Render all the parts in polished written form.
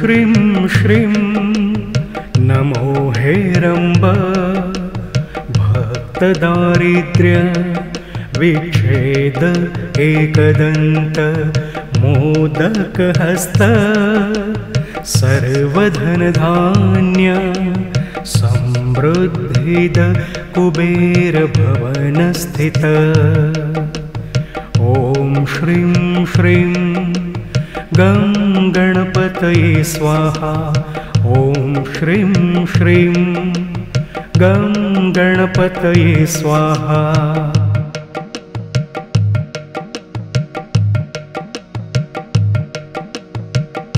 श्रीं श्रीं नमो हेरम्ब भक्तदारिद्र्य विच्छेद एकदन्त मोदकहस्त सर्वधनधान्य समृद्धिद कुबेरभवनस्थित ॐ श्रीं श्रीं गं गणपतये स्वाहा ॐ श्रीं श्रीं गं गणपतये स्वाहा।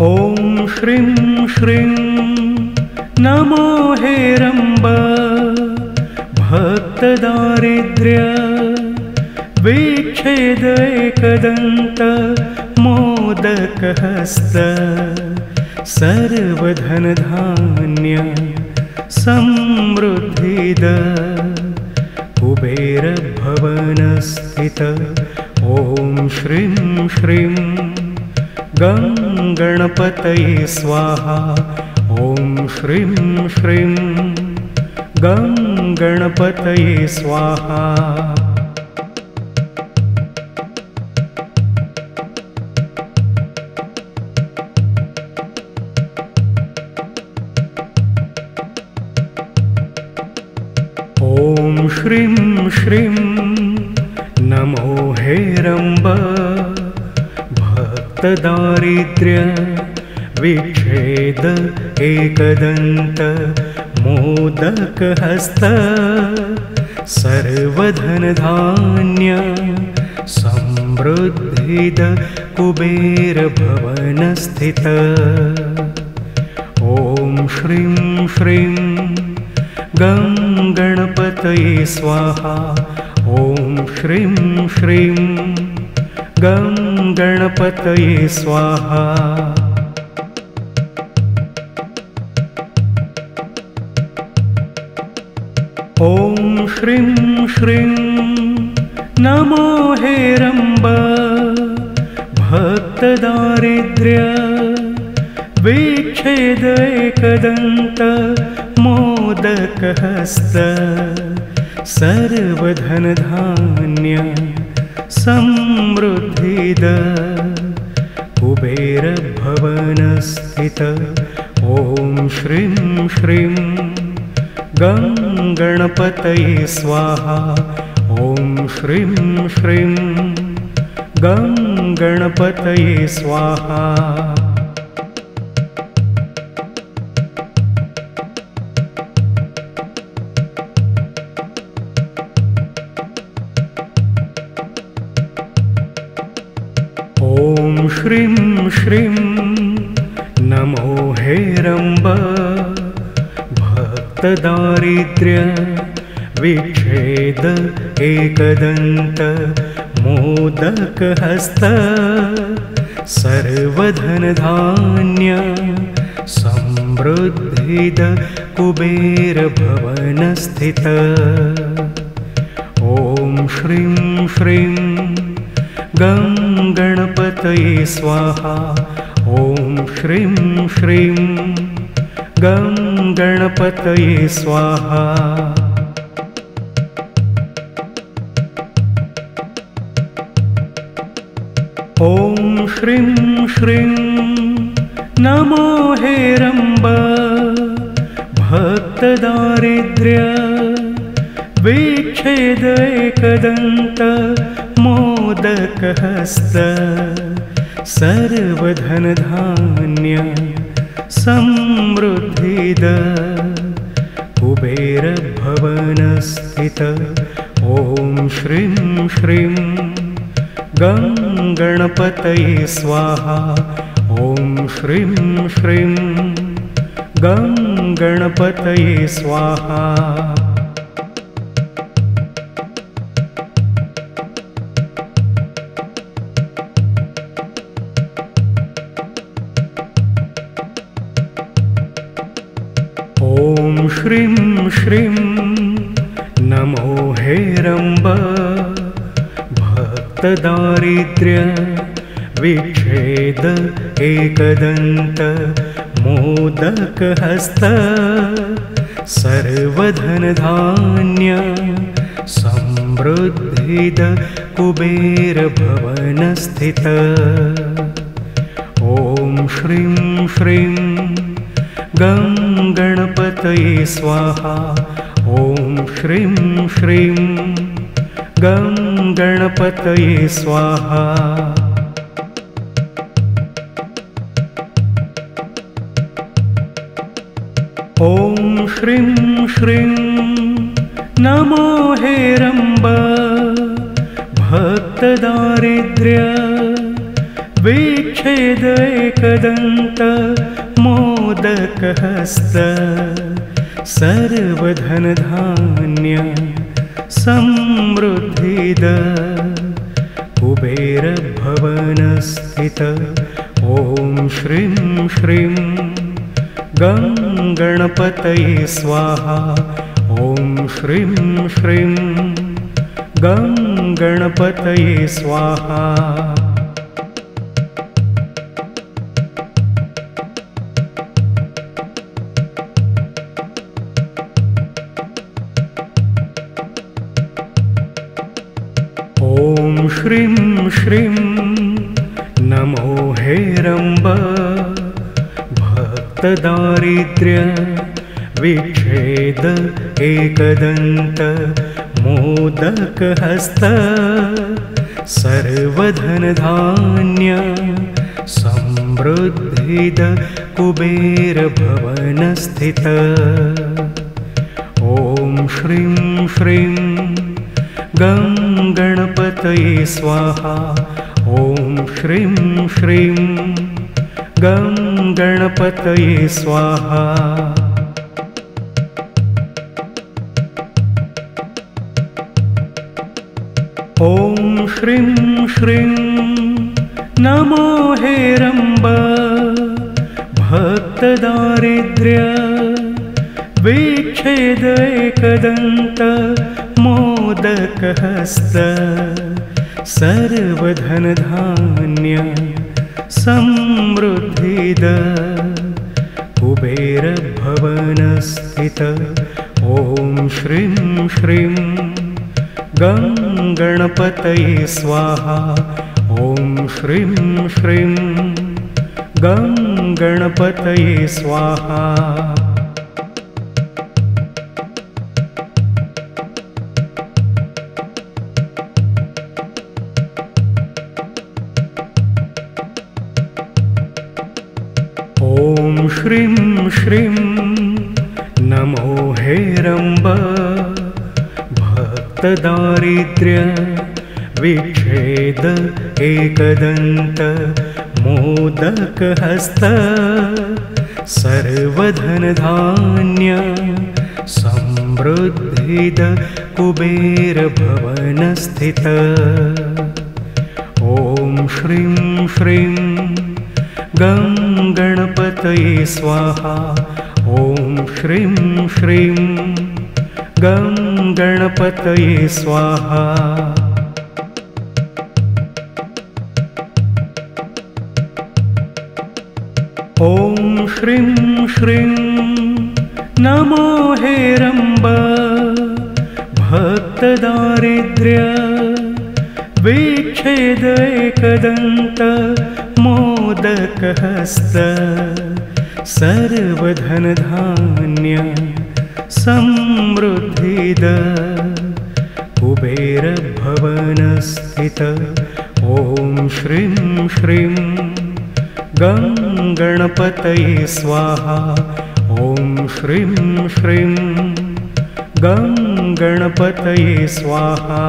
ॐ श्रीं श्रीं नमो हेरम्ब भक्तदारिद्र्य विच्छेद एकदन्त मोदकहस्त सर्वधनधान्य समृद्धिद कुबेरभवनस्थित ॐ श्रीं श्रीं गं गणपतये स्वाहा ॐ श्रीं श्रीं गं गणपतये स्वाहा। ॐ श्रीं श्रीं नमो हेरम्ब भक्तदारिद्र्य विच्छेद एकदन्त मोदकहस्त सर्वधनधान्य समृद्धिद कुबेरभवनस्थित ॐ श्रीं श्रीं गं गणपतये स्वाहा ॐ श्रीं श्रीं गं गणपतये स्वाहा। ॐ श्रीं श्रीं नमो हेरम्ब भक्तदारिद्र्य विच्छेद एकदन्त मोदकहस्त सर्वधनधान्य समृद्धिद कुबेरभवनस्थित ॐ श्रीं श्रीं गं गणपतये स्वाहा ॐ श्रीं श्रीं गं गणपतये स्वाहा। ॐ श्रीं श्रीं नमो हेरम्ब भक्तदारिद्र्य विच्छेद एकदन्त मोदकहस्त सर्वधनधान्य समृद्धिद कुबेरभवनस्थित ॐ श्रीं श्रीं गं गणपतये स्वाहा ॐ श्रीं श्रीं गं गणपतये स्वाहा। ॐ श्रीं श्रीं नमो हेरम्ब भक्तदारिद्र्य विच्छेद एकदन्त मोदकहस्त सर्वधनधान्य समृद्धिद कुबेरभवनस्थित ॐ श्रीं श्रीं गं गणपतये स्वाहा ॐ श्रीं श्रीं गं गणपतये स्वाहा। ॐ श्रीं श्रीं नमो हेरम्ब भक्तदारिद्र्य विच्छेद एकदन्त मोदकहस्त सर्वधनधान्य समृद्धिद कुबेरभवनस्थित ॐ श्रीं श्रीं गं गणपतये स्वाहा ॐ श्रीं श्रीं गं गणपतये स्वाहा ॐ श्रीं श्रीं नमो हेरम्ब भक्तदारिद्र्य विच्छेद एकदन्त मोदकहस्त सर्वधनधान्य समृद्धिद कुबेरभवनस्थित ॐ श्रीं श्रीं गं गणपतये स्वाहा ॐ श्रीं श्रीं गं गणपतये स्वाहा ॐ श्रीं श्रीं नमो हेरम्ब भक्तदारिद्र्य विच्छेद एकदन्त मोदकहस्त सर्वधनधान्य समृद्धिद कुबेरभवनस्थित ॐ श्रीं श्रीं गं गणपतये स्वाहा ॐ श्रीं श्रीं गं गणपतये स्वाहा ॐ श्रीं श्रीं नमो हेरम्ब भक्तदारिद्र्य विच्छेद एकदन्त मोदकहस्त सर्वधनधान्य समृद्धिद कुबेरभवनस्थित ॐ श्रीं श्रीं गं गणपतये स्वाहा ॐ श्रीं श्रीं गं गणपतये स्वाहा ॐ श्रीं श्रीं नमो हेरम्ब भक्तदारिद्र्य विच्छेद एकदन्त मोदकहस्त सर्वधनधान्य समृद्धिद कुबेरभवनस्थित ॐ श्रीं श्रीं गं गणपतये स्वाहा ॐ श्रीं श्रीं गं गणपतये स्वाहा ॐ श्रीं श्रीं नमो हेरम्ब भक्तदारिद्र्य विच्छेद एकदन्त मोदकहस्त सर्वधनधान्य समृद्धिद कुबेरभवनस्थित ॐ श्रीं श्रीं गं गणपतये स्वाहा ॐ श्रीं श्रीं गं गणपतये स्वाहा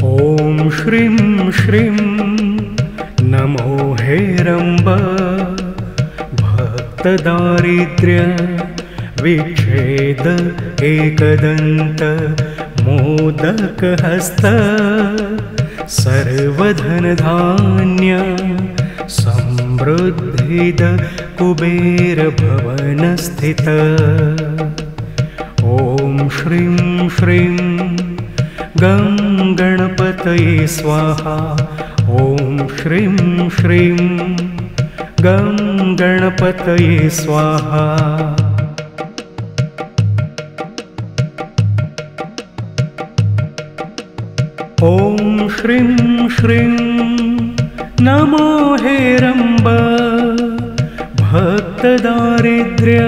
ॐ श्रीं श्रीं नमो हेरम्ब भक्तदारिद्र्य विच्छेद एकदन्त मोदकहस्त सर्वधनधान्य समृद्धिद कुबेर भवनस्थित ॐ श्रीं श्रीं गं गणपतये स्वाहा ॐ श्रीं श्रीं गं गणपतये स्वाहा। ॐ श्रीं श्रीं नमो हेरम्ब भक्तदारिद्र्य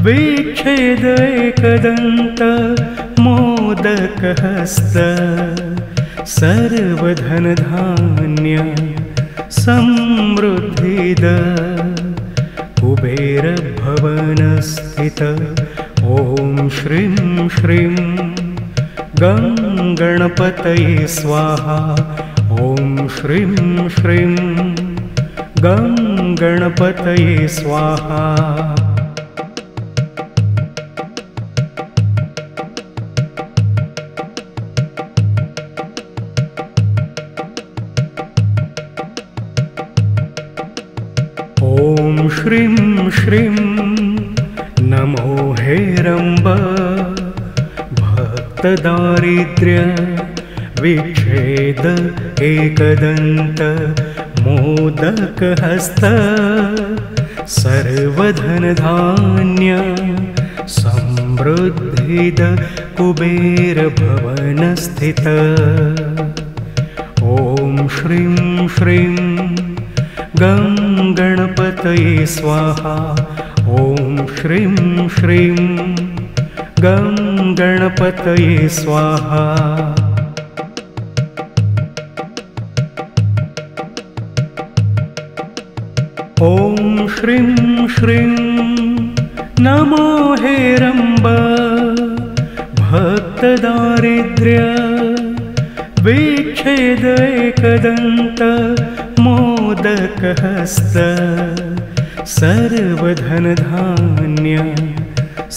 विच्छेद एकदन्त मोदकहस्त सर्वधनधान्य समृद्धिद कुबेर भवनस्थित ॐ श्रीं श्रीं गं गणपतये स्वाहा ॐ श्रीं श्रीं गं गणपतये स्वाहा। ॐ श्रीं श्रीं नमो हेरम्ब भक्तदारिद्र्य विच्छेद एकदन्त मोदकहस्त सर्वधनधान्य समृद्धिद कुबेर भवनस्थित ॐ श्रीं श्रीं गं गणपतये स्वाहा ॐ श्रीं श्रीं गं गणपतये स्वाहा। ॐ श्रीं श्रीं नमो हेरम्ब भक्तदारिद्र्य विच्छेद एकदन्त मोदकहस्त सर्वधनधान्य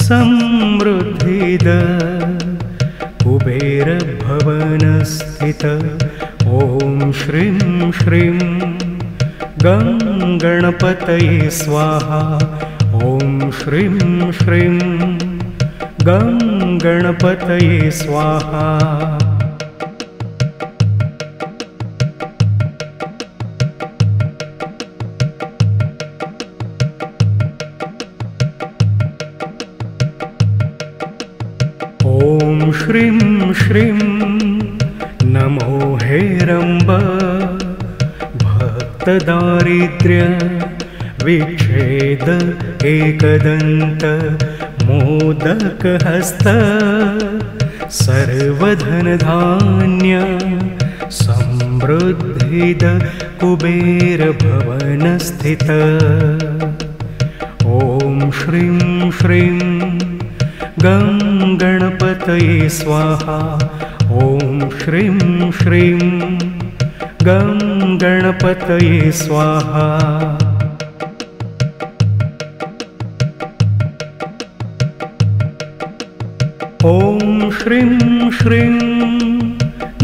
समृद्धिद कुबेर भवनस्थित ॐ श्रीं श्रीं गं गणपतये स्वाहा ॐ श्रीं श्रीं गं गणपतये स्वाहा। ॐ श्रीं श्रीं नमो हेरम्ब भक्तदारिद्र्य विच्छेद एकदन्त मोदकहस्त सर्वधनधान्य समृद्धिद कुबेर भवनस्थित ॐ श्रीं श्रीं गं गणपतये स्वाहा ॐ श्रीं श्रीं गं गणपतये स्वाहा। ॐ श्रीं श्रीं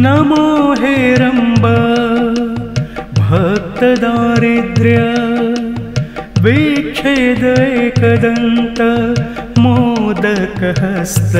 नमो हेरम्ब भक्तदारिद्र्य विच्छेद एकदन्त मोदकहस्त